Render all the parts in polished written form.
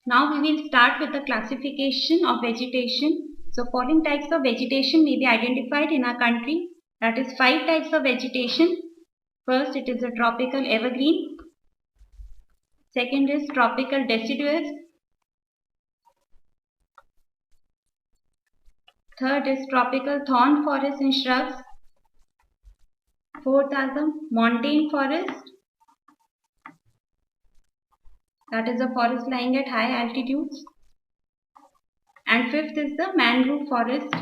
Now we will start with the classification of vegetation. So following types of vegetation may be identified in our country. That is 5 types of vegetation. First, it is a tropical evergreen. Second is tropical deciduous. Third is tropical thorn forest and shrubs. Fourth are the montane forest. That is a forest lying at high altitudes. And fifth is the mangrove forest.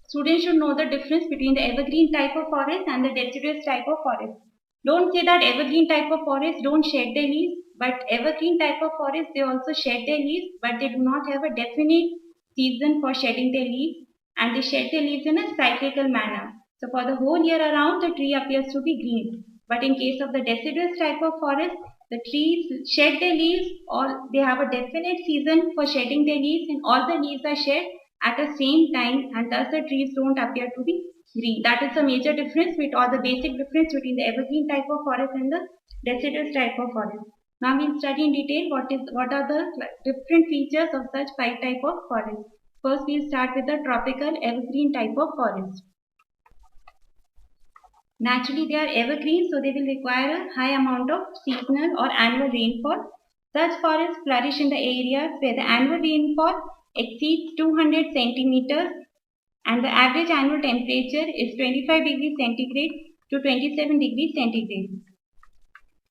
Students should know the difference between the evergreen type of forest and the deciduous type of forest. Don't say that evergreen type of forest don't shed their leaves, but evergreen type of forest they also shed their leaves, but they do not have a definite season for shedding their leaves, and they shed their leaves in a cyclical manner. So for the whole year around the tree appears to be green. But in case of the deciduous type of forest, the trees shed their leaves, or they have a definite season for shedding their leaves, and all the leaves are shed at the same time, and thus the trees don't appear to be green. That is the major difference or the basic difference between the evergreen type of forest and the deciduous type of forest. Now we will study in detail what are the different features of such 5 type of forest. First we will start with the tropical evergreen type of forest. Naturally they are evergreen, so they will require a high amount of seasonal or annual rainfall. Such forests flourish in the areas where the annual rainfall exceeds 200 centimeters and the average annual temperature is 25 degrees centigrade to 27 degrees centigrade.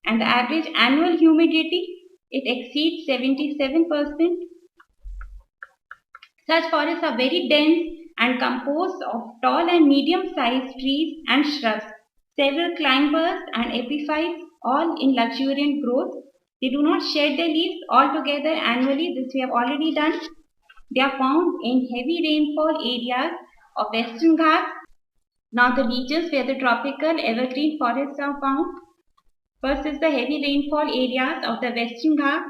And the average annual humidity, it exceeds 77%. Such forests are very dense and composed of tall and medium-sized trees and shrubs, several climbers and epiphytes, all in luxuriant growth. They do not shed their leaves altogether annually. This we have already done. They are found in heavy rainfall areas of Western Ghats. Now the regions where the tropical evergreen forests are found. First is the heavy rainfall areas of the Western Ghats.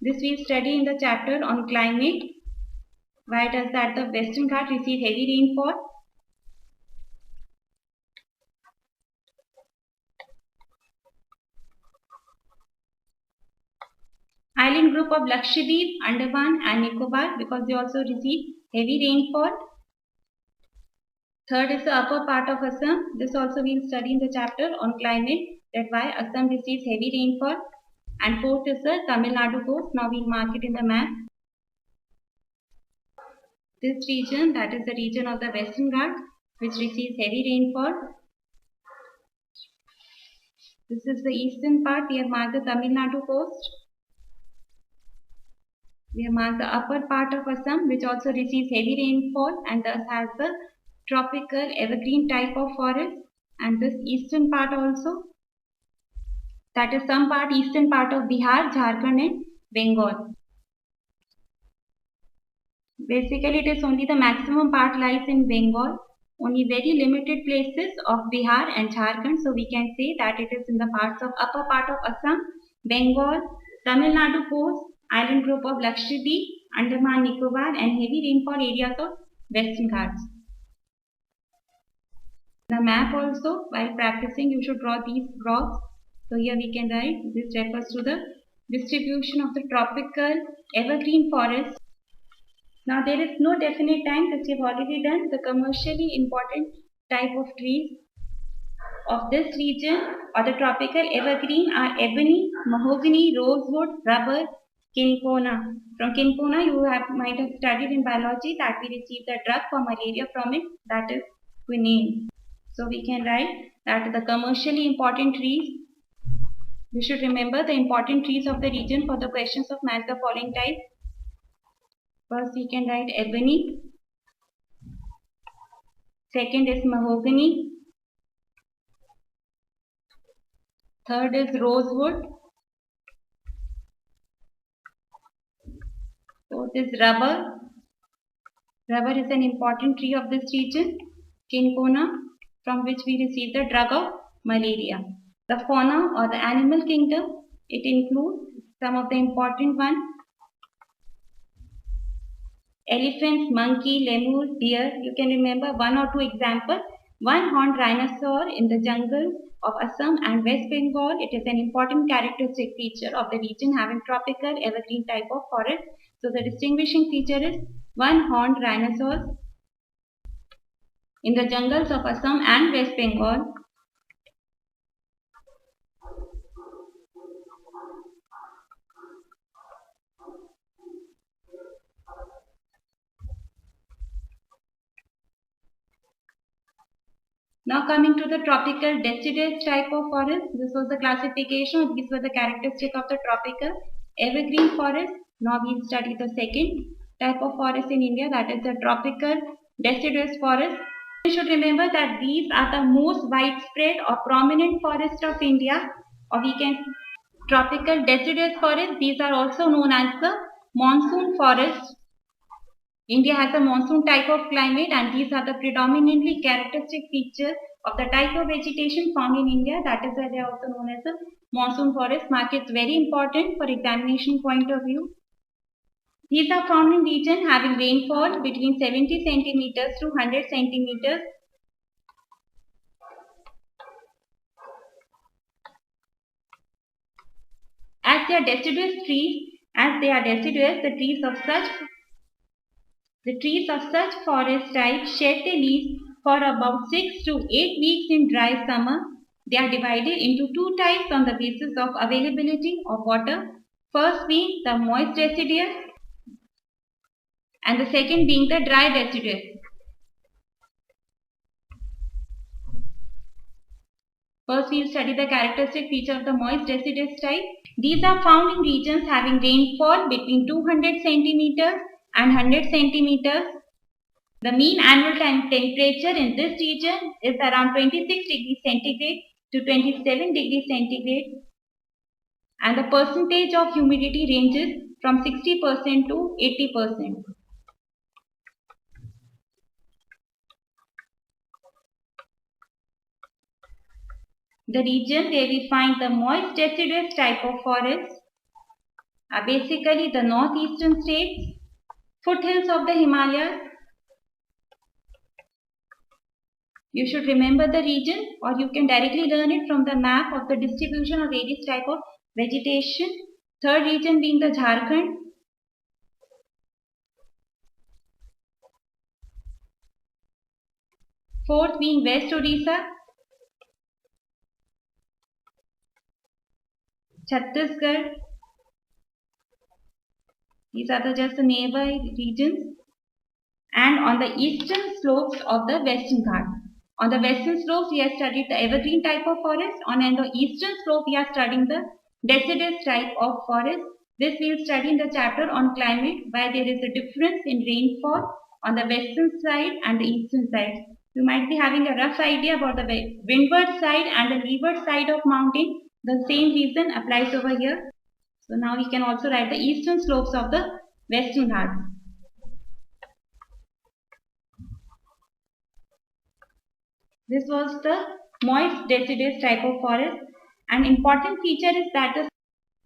This we study in the chapter on climate. Why does that the Western Ghats receive heavy rainfall? Island group of Lakshadweep, Andaman and Nicobar, because they also receive heavy rainfall. Third is the upper part of Assam. This also we will study in the chapter on climate, that why Assam receives heavy rainfall. And fourth is the Tamil Nadu coast. Now we will mark it in the map. This region, that is the region of the Western Ghats, which receives heavy rainfall. This is the eastern part. We have marked the Tamil Nadu coast. We have marked the upper part of Assam, which also receives heavy rainfall and thus has the tropical evergreen type of forest. And this eastern part also, that is some part, eastern part of Bihar, Jharkhand and Bengal. Basically, it is only the maximum part lies in Bengal. Only very limited places of Bihar and Jharkhand. So we can say that it is in the parts of upper part of Assam, Bengal, Tamil Nadu coast, island group of Lakshadweep, Andaman Nicobar and heavy rainfall areas of Western Ghats. The map also, while practicing, you should draw these blocks. So here we can write, this refers to the distribution of the tropical evergreen forest. Now there is no definite time, this we have already done. The commercially important type of trees of this region or the tropical evergreen are ebony, mahogany, rosewood, rubber, cinchona. From cinchona you might have studied in biology that we receive the drug for malaria from it, that is quinine. So we can write that the commercially important trees, you should remember the important trees of the region for the questions of match the following type. First we can write ebony, second is mahogany, third is rosewood, fourth is rubber. Rubber is an important tree of this region. Cinchona, from which we receive the drug of malaria. The fauna or the animal kingdom, it includes some of the important ones. Elephants, monkey, lemur, deer. You can remember one or two examples. One-horned rhinoceros in the jungle of Assam and West Bengal. It is an important characteristic feature of the region having tropical evergreen type of forest. So the distinguishing feature is one-horned rhinoceros in the jungles of Assam and West Bengal. Now coming to the tropical deciduous type of forest, this was the classification. These were the characteristics of the tropical evergreen forest. Now we will study the second type of forest in India, that is the tropical deciduous forest. You should remember that these are the most widespread or prominent forest of India, or we can tropical deciduous forest. These are also known as the monsoon forest. India has a monsoon type of climate, and these are the predominantly characteristic features of the type of vegetation found in India. That is why they are also known as the monsoon forest. Markets very important for examination point of view. These are found in region having rainfall between 70 centimeters to 100 centimeters. As they are deciduous trees, the trees of such forest type shed their leaves for about 6 to 8 weeks in dry summer. They are divided into two types on the basis of availability of water. First being the moist deciduous and the second being the dry deciduous. First we will study the characteristic feature of the moist deciduous type. These are found in regions having rainfall between 200 centimeters and 100 centimeters. The mean annual temperature in this region is around 26 degrees centigrade to 27 degrees centigrade, and the percentage of humidity ranges from 60% to 80%. The region where we find the moist deciduous type of forests are basically the northeastern states, foothills of the Himalayas. You should remember the region, or you can directly learn it from the map of the distribution of various type of vegetation. Third region being the Jharkhand. Fourth being West Odisha, Chhattisgarh. These are just the nearby regions. And on the eastern slopes of the Western Ghats. On the western slopes, we have studied the evergreen type of forest. On the eastern slope, we are studying the deciduous type of forest. This we will study in the chapter on climate, why there is a difference in rainfall on the western side and the eastern side. You might be having a rough idea about the windward side and the leeward side of mountain. The same reason applies over here. So now we can also write the eastern slopes of the Western Ghats. This was the moist deciduous type of forest. An important feature is that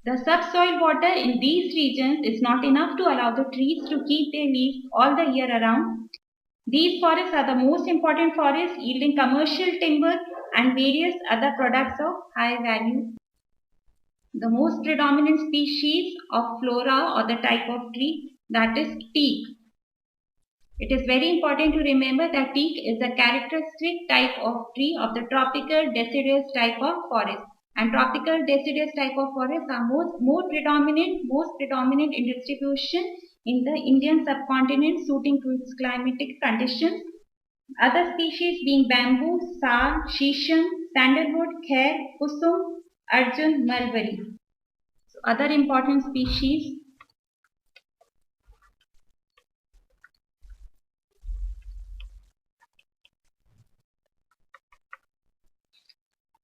the subsoil water in these regions is not enough to allow the trees to keep their leaves all the year around. These forests are the most important forests, yielding commercial timber and various other products of high value. The most predominant species of flora or the type of tree, that is teak. It is very important to remember that teak is a characteristic type of tree of the tropical deciduous type of forest. And tropical deciduous type of forests are most predominant in distribution in the Indian subcontinent, suiting to its climatic conditions. Other species being bamboo, sal, shisham, sandalwood, khair, kusum, arjun, mulberry. So other important species.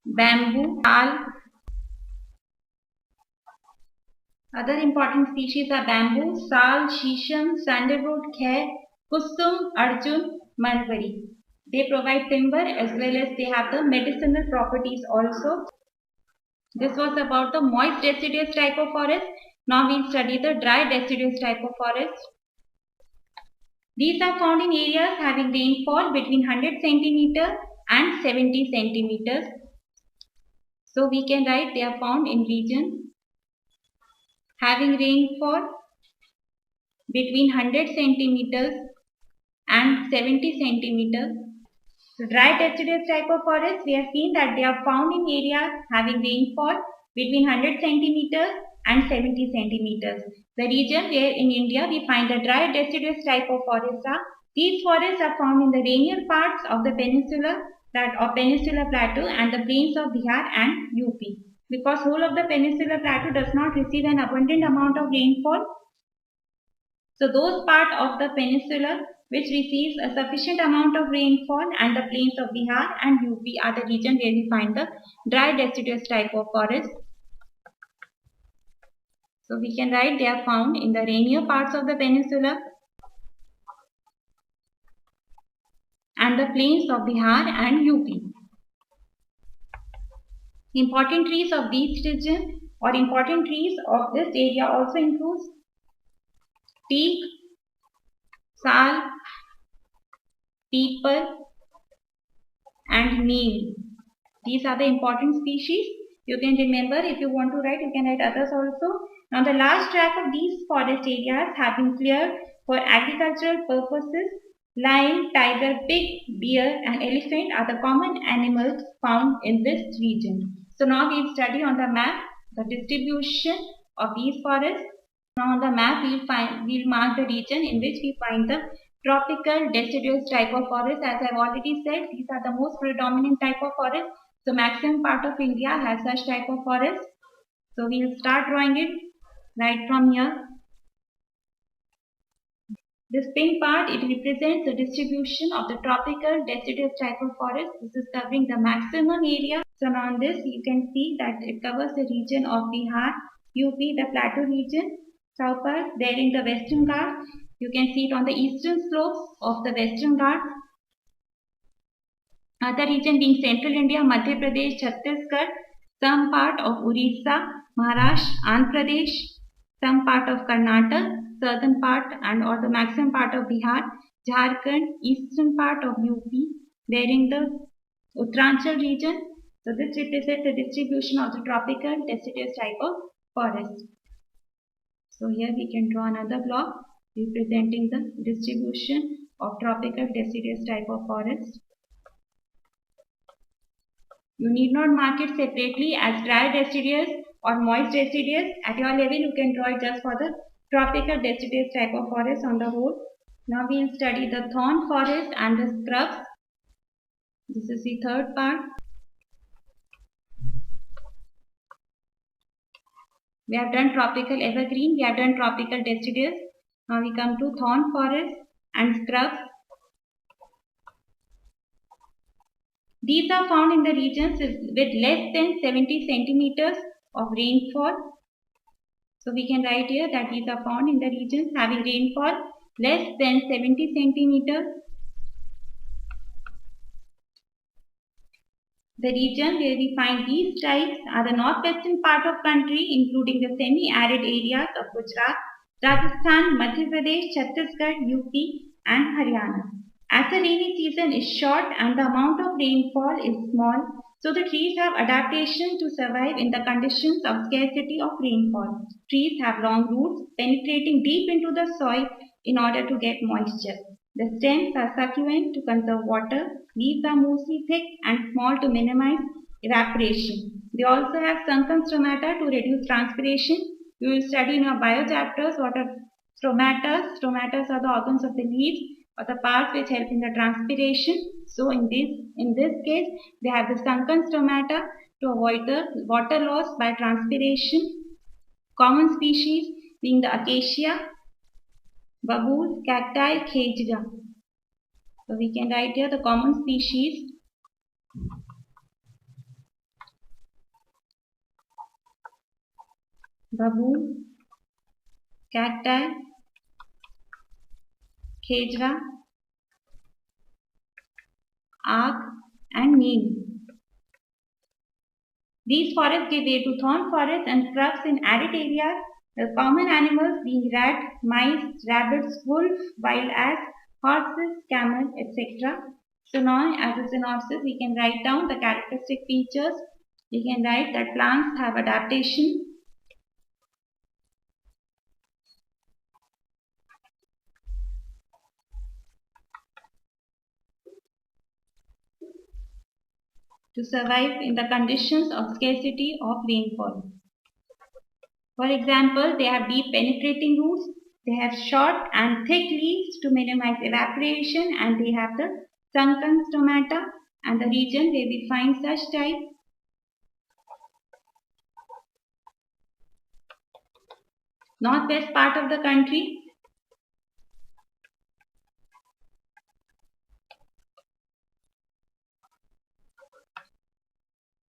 Bamboo, sal. Other important species are bamboo, sal, shisham, sandalwood, khair, kusum, arjun, mulberry. They provide timber as well as they have the medicinal properties also. This was about the moist deciduous type of forest. Now we will study the dry deciduous type of forest. These are found in areas having rainfall between 100 centimeters and 70 centimeters. So we can write they are found in regions having rainfall between 100 centimeters and 70 centimeters. So dry deciduous type of forest, we have seen that they are found in areas having rainfall between 100 centimeters and 70 centimeters. The region where in India we find the dry deciduous type of forests are, these forests are found in the rainier parts of the peninsula peninsular plateau and the plains of Bihar and UP. Because whole of the peninsular plateau does not receive an abundant amount of rainfall, so those part of the peninsula which receives a sufficient amount of rainfall and the plains of Bihar and UP are the region where we find the dry deciduous type of forest. So we can write they are found in the rainier parts of the peninsula and the plains of Bihar and UP. Important trees of these region or important trees of this area also includes teak, sal, people and neem. These are the important species. You can remember, if you want to write, you can write others also. Now the large tract of these forest areas have been cleared for agricultural purposes. Lion, tiger, pig, deer and elephant are the common animals found in this region. So now we will study on the map the distribution of these forests. Now on the map we will mark the region in which we find the tropical deciduous type of forest. As I have already said, these are the most predominant type of forest. So maximum part of India has such type of forest. So we will start drawing it right from here. This pink part, it represents the distribution of the tropical deciduous type of forest. This is covering the maximum area. So now on this you can see that it covers the region of Bihar, UP, the plateau region, south part, there in the western Ghats. You can see it on the eastern slopes of the western Ghats. Other region being central India, Madhya Pradesh, Chhattisgarh, some part of Orissa, Maharashtra, Andhra Pradesh, some part of Karnataka, southern part and or the maximum part of Bihar, Jharkhand, eastern part of UP, bearing the Uttaranchal region. So this represents the distribution of the tropical deciduous type of forest. So here we can draw another block representing the distribution of tropical deciduous type of forest. You need not mark it separately as dry deciduous or moist deciduous. At your level, you can draw it just for the tropical deciduous type of forest on the whole. Now we will study the thorn forest and the scrubs. This is the third part. We have done tropical evergreen, we have done tropical deciduous. Now we come to thorn forest and scrubs. These are found in the regions with less than 70 centimeters of rainfall. So we can write here that these are found in the regions having rainfall less than 70 centimeters. The region where we find these types are the northwestern part of country, including the semi-arid areas of Gujarat, Rajasthan, Madhya Pradesh, Chhattisgarh, UP and Haryana. As the rainy season is short and the amount of rainfall is small, so the trees have adaptation to survive in the conditions of scarcity of rainfall. Trees have long roots penetrating deep into the soil in order to get moisture. The stems are succulent to conserve water. Leaves are mostly thick and small to minimize evaporation. They also have sunken stomata to reduce transpiration. You will study in your bio chapters what are stomata. Stomata are the organs of the leaves or the parts which help in the transpiration. So in this case, they have the sunken stomata to avoid the water loss by transpiration. Common species being the acacia, babool, cacti, khejra. So we can write here the common species. Babool, cacti, khejra, aak and neem. These forests give way to thorn forests and scrubs in arid areas. The common animals being rat, mice, rabbits, wolf, wild ass, horses, camel, etc. So now as a synopsis we can write down the characteristic features We can write that plants have adaptation to survive in the conditions of scarcity of rainfall. For example, they have deep penetrating roots, they have short and thick leaves to minimize evaporation, and they have the sunken stomata, and the region where we find such type northwest part of the country,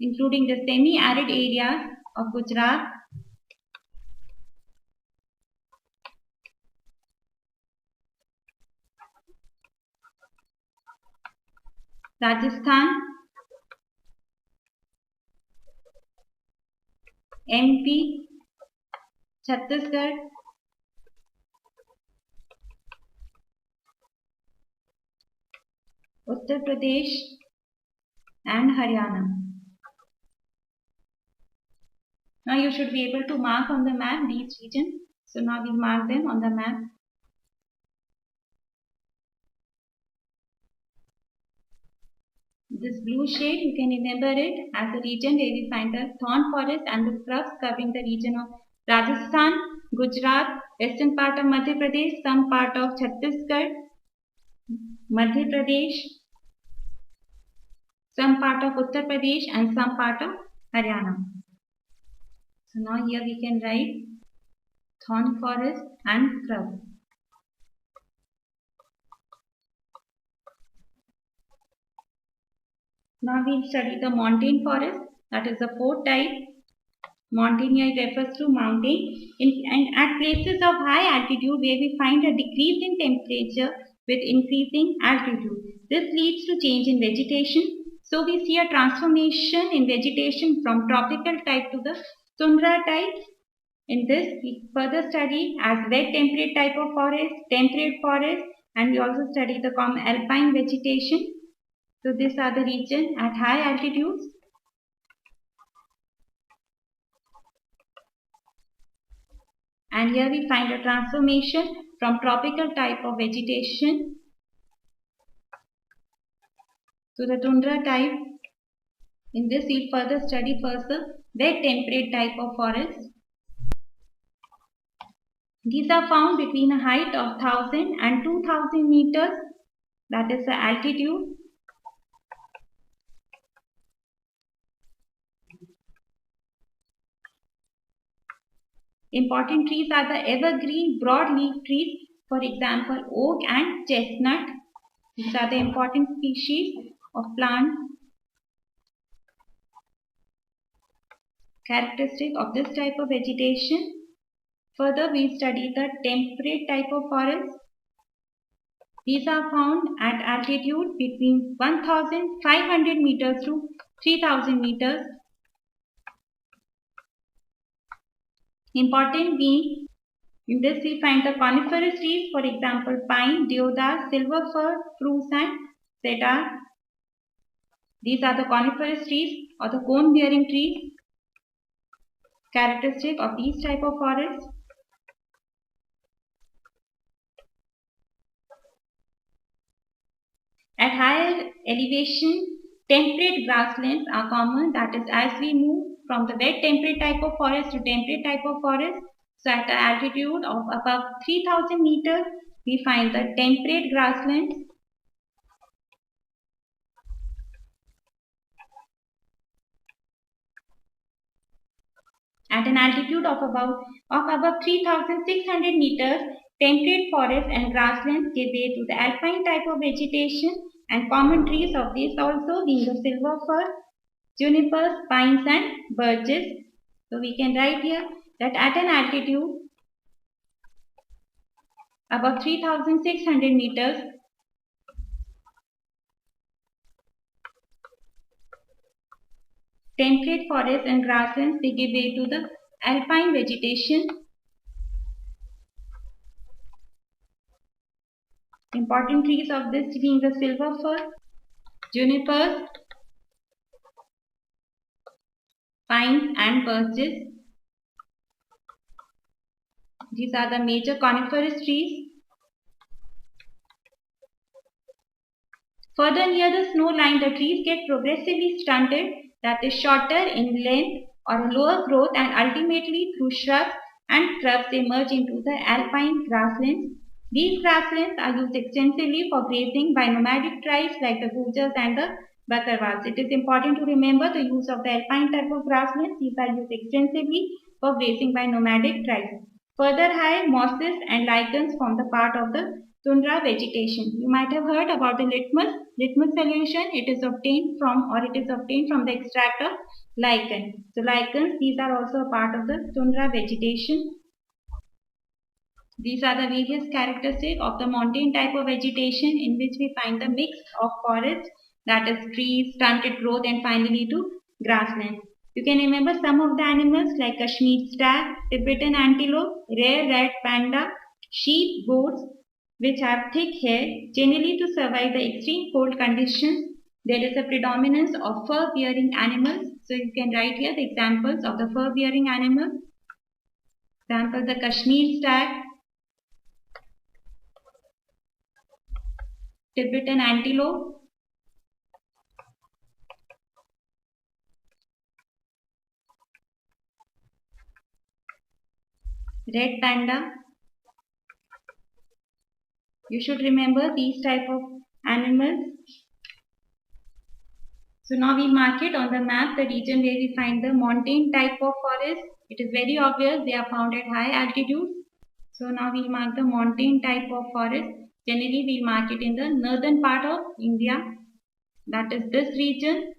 including the semi-arid areas of Gujarat, Rajasthan, MP, Chhattisgarh, Uttar Pradesh and Haryana. Now you should be able to mark on the map these regions. So now we mark them on the map. This blue shade, you can remember it as the region where we find the thorn forest and the shrubs covering the region of Rajasthan, Gujarat, western part of Madhya Pradesh, some part of Chhattisgarh, Madhya Pradesh, some part of Uttar Pradesh and some part of Haryana. So now here we can write thorn forest and scrub. Now we will study the montane forest, that is the fourth type. Montane here refers to mountain and at places of high altitude where we find a decrease in temperature with increasing altitude. This leads to change in vegetation. So we see a transformation in vegetation from tropical type to the tundra type. In this we further study as wet temperate type of forest, temperate forest, and we also study the common alpine vegetation. So these are the regions at high altitudes. And here we find a transformation from tropical type of vegetation to the tundra type. In this we further study first the wet temperate type of forest. These are found between a height of 1000 and 2000 meters, that is the altitude. Important trees are the evergreen broadleaf trees, for example oak and chestnut. These are the important species of plant. Characteristic of this type of vegetation. Further we study the temperate type of forest. These are found at altitude between 1500 meters to 3000 meters. Important being, in this we find the coniferous trees, for example pine, deodar, silver fir, spruce and cedar. These are the coniferous trees or the cone bearing trees. Characteristic of these type of forests. At higher elevation, temperate grasslands are common, that is as we move from the wet temperate type of forest to temperate type of forest. So at an altitude of above 3000 meters, we find the temperate grasslands. At an altitude of above 3600 meters, temperate forests and grasslands give way to the alpine type of vegetation, and common trees of these also being the silver fir, junipers, pines and birches. So we can write here that at an altitude above 3600 meters, temperate forests and grasslands they give way to the alpine vegetation. Important trees of this being the silver fir, junipers, pines and birches. These are the major coniferous trees. Further near the snow line, the trees get progressively stunted, that is shorter in length or a lower growth, and ultimately through shrubs and shrubs they merge into the alpine grasslands. These grasslands are used extensively for grazing by nomadic tribes like the Gujars and the Bakarwals. It is important to remember the use of the alpine type of grasslands. These are used extensively for grazing by nomadic tribes. Further high mosses and lichens form the part of the tundra vegetation. You might have heard about the litmus solution. It is obtained from the extract of lichen. So lichens, these are also a part of the tundra vegetation. These are the various characteristics of the mountain type of vegetation in which we find the mix of forest, that is trees, stunted growth, and finally to grasslands. You can remember some of the animals like Kashmir stag, Tibetan antelope, rare red panda, sheep, goats, which have thick hair, generally to survive the extreme cold conditions. There is a predominance of fur-bearing animals. So you can write here the examples of the fur-bearing animals. Example, the Kashmir stag, Tibetan antelope, red panda. You should remember these type of animals. So now we mark it on the map the region where we find the mountain type of forest. It is very obvious they are found at high altitude. So now we will mark the mountain type of forest. Generally we will mark it in the northern part of India. That is this region.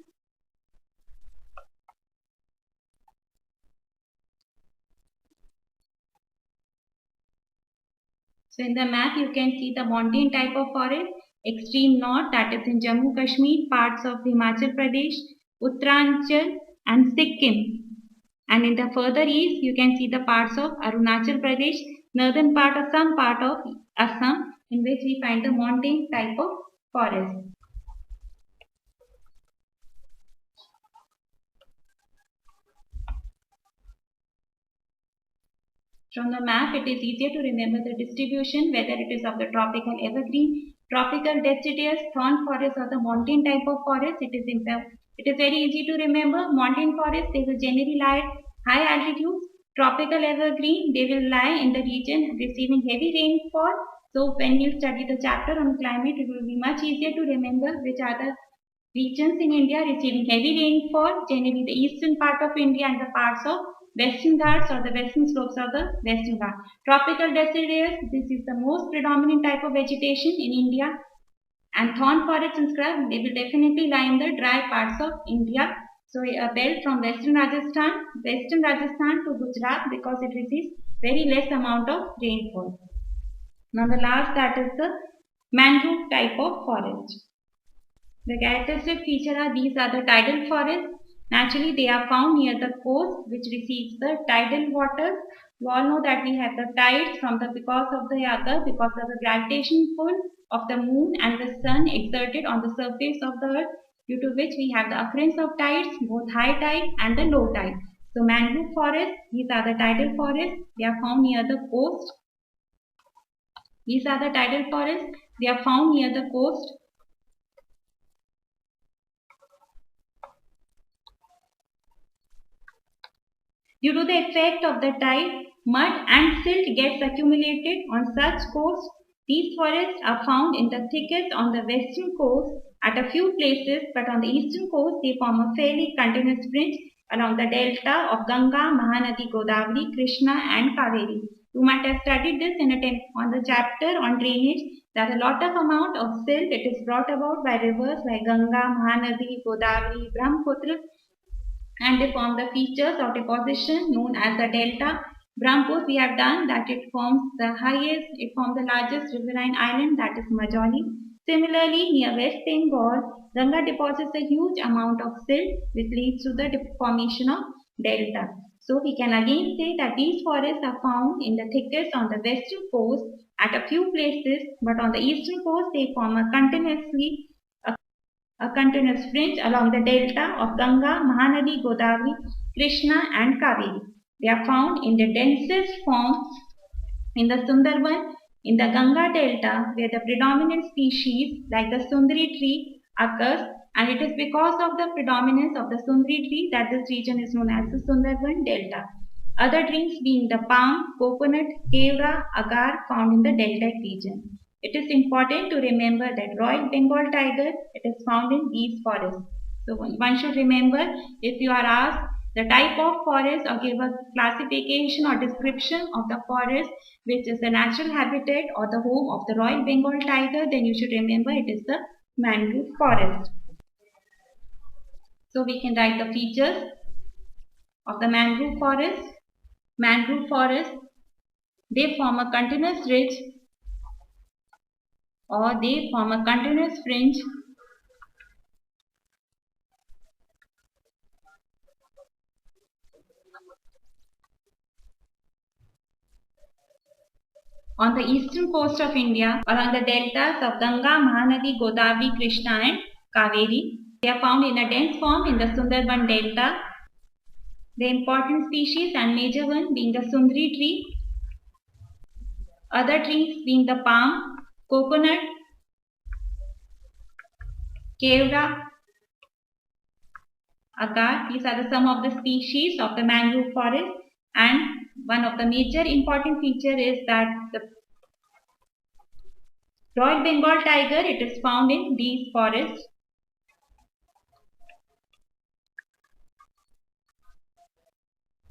So in the map you can see the mountain type of forest. Extreme north, that is in Jammu Kashmir, parts of Himachal Pradesh, Uttaranchal and Sikkim. And in the further east you can see the parts of Arunachal Pradesh, northern part of some part of Assam, in which we find the mountain type of forest. From the map, it is easier to remember the distribution, whether it is of the tropical evergreen, tropical deciduous, thorn forest or the mountain type of forest. It is very easy to remember. Mountain forest, they will generally lie at high altitudes. Tropical evergreen, they will lie in the region receiving heavy rainfall. So when you study the chapter on climate, it will be much easier to remember which are the regions in India receiving heavy rainfall, generally the eastern part of India and the parts of Western Ghats or the western slopes of the Western Ghats. Tropical deciduous, this is the most predominant type of vegetation in India. And thorn forests and scrub, they will definitely lie in the dry parts of India. So a belt from Western Rajasthan to Gujarat, because it receives very less amount of rainfall. Now the last, that is the mangrove type of forest. The characteristic feature are these are the tidal forests. Naturally, they are found near the coast, which receives the tidal waters. You all know that we have the tides because of the gravitational pull of the moon and the sun exerted on the surface of the earth, due to which we have the occurrence of tides, both high tide and the low tide. So mangrove forests, these are the tidal forests. They are found near the coast. These are the tidal forests. They are found near the coast. Due to the effect of the tide, mud and silt gets accumulated on such coasts. These forests are found in the thickets on the western coast at a few places, but on the eastern coast they form a fairly continuous fringe along the delta of Ganga, Mahanadi, Godavari, Krishna and Kaveri. You might have studied this on the chapter on drainage, that a lot of amount of silt it is brought about by rivers like Ganga, Mahanadi, Godavari, Brahmaputra, and they form the features of deposition known as the delta. Brahmaputra, we have done that it forms the largest riverine island, that is Majoli. Similarly, near West Bengal, Ganga deposits a huge amount of silt which leads to the formation of delta. So we can again say that these forests are found in the thickets on the western coast at a few places, but on the eastern coast they form a continuous fringe along the delta of Ganga, Mahanadi, Godavari Krishna and Kaveri. They are found in the densest form in the Sundarban, in the Ganga Delta, where the predominant species like the Sundari tree occurs, and it is because of the predominance of the Sundari tree that this region is known as the Sundarban Delta. Other trees being the palm, coconut, kevra, agar found in the deltaic region. It is important to remember that Royal Bengal tiger, it is found in these forests. So one should remember, if you are asked the type of forest or give a classification or description of the forest which is the natural habitat or the home of the Royal Bengal tiger, then you should remember it is the mangrove forest. So we can write the features of the mangrove forest. Mangrove forest, they form a continuous ridge or they form a continuous fringe on the eastern coast of India along the deltas of Ganga, Mahanadi, Godavari, Krishna and Kaveri. They are found in a dense form in the Sundarban Delta. The important species and major one being the Sundari tree, other trees being the palm, coconut, kevra, agar. These are some of the species of the mangrove forest, and one of the major important feature is that the Royal Bengal tiger, it is found in these forests.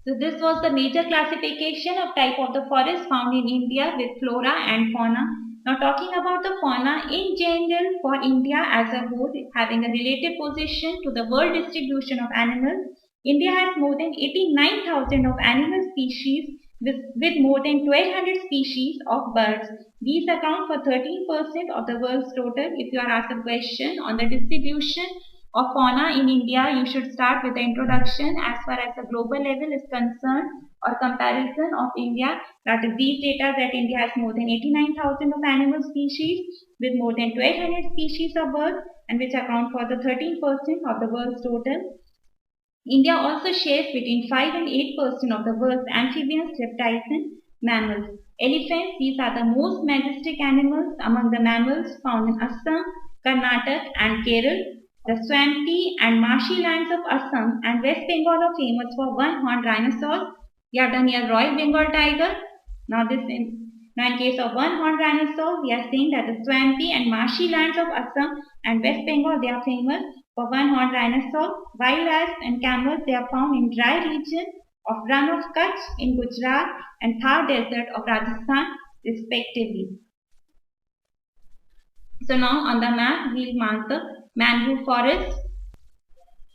So this was the major classification of type of the forest found in India with flora and fauna. Now talking about the fauna in general for India as a whole, having a relative position to the world distribution of animals, India has more than 89,000 of animal species with more than 1200 species of birds. These account for 13% of the world's total. If you are asked a question on the distribution of fauna in India, you should start with the introduction as far as the global level is concerned or comparison of India. That is these data that India has more than 89,000 of animal species with more than 1200 species of birds and which account for the 13% of the world's total. India also shares between 5 and 8% of the world's amphibians, reptiles and mammals. Elephants, these are the most majestic animals among the mammals found in Assam, Karnataka and Kerala. The swampy and marshy lands of Assam and West Bengal are famous for one-horned rhinoceros. We have done here Royal Bengal tiger. Now in case of one-horned rhinoceros, we are saying that the swampy and marshy lands of Assam and West Bengal, they are famous for one-horned rhinoceros. Wild asps and camels, they are found in dry region of Rann of Kutch in Gujarat and Thar desert of Rajasthan respectively. So now on the map, we will mark the mangrove forest.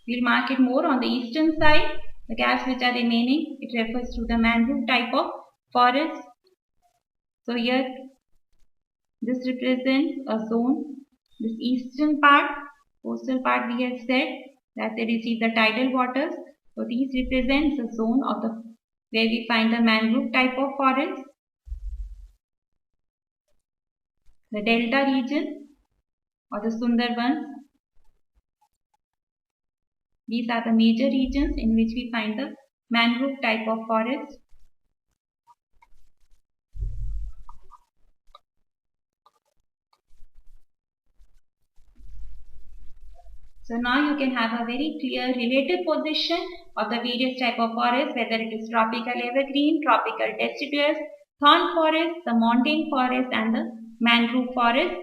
We will mark it more on the eastern side. The gaps which are remaining, it refers to the mangrove type of forest. So here, this represents a zone. This eastern part, coastal part, we have said that they receive the tidal waters. So these represents the zone of the where we find the mangrove type of forest. The delta region or the Sundarbans. These are the major regions in which we find the mangrove type of forest. So now you can have a very clear relative position of the various type of forests, whether it is tropical evergreen, tropical deciduous, thorn forest, the montane forest and the mangrove forest.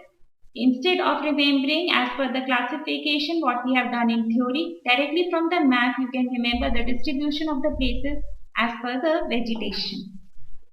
Instead of remembering as per the classification what we have done in theory, directly from the map you can remember the distribution of the places as per the vegetation.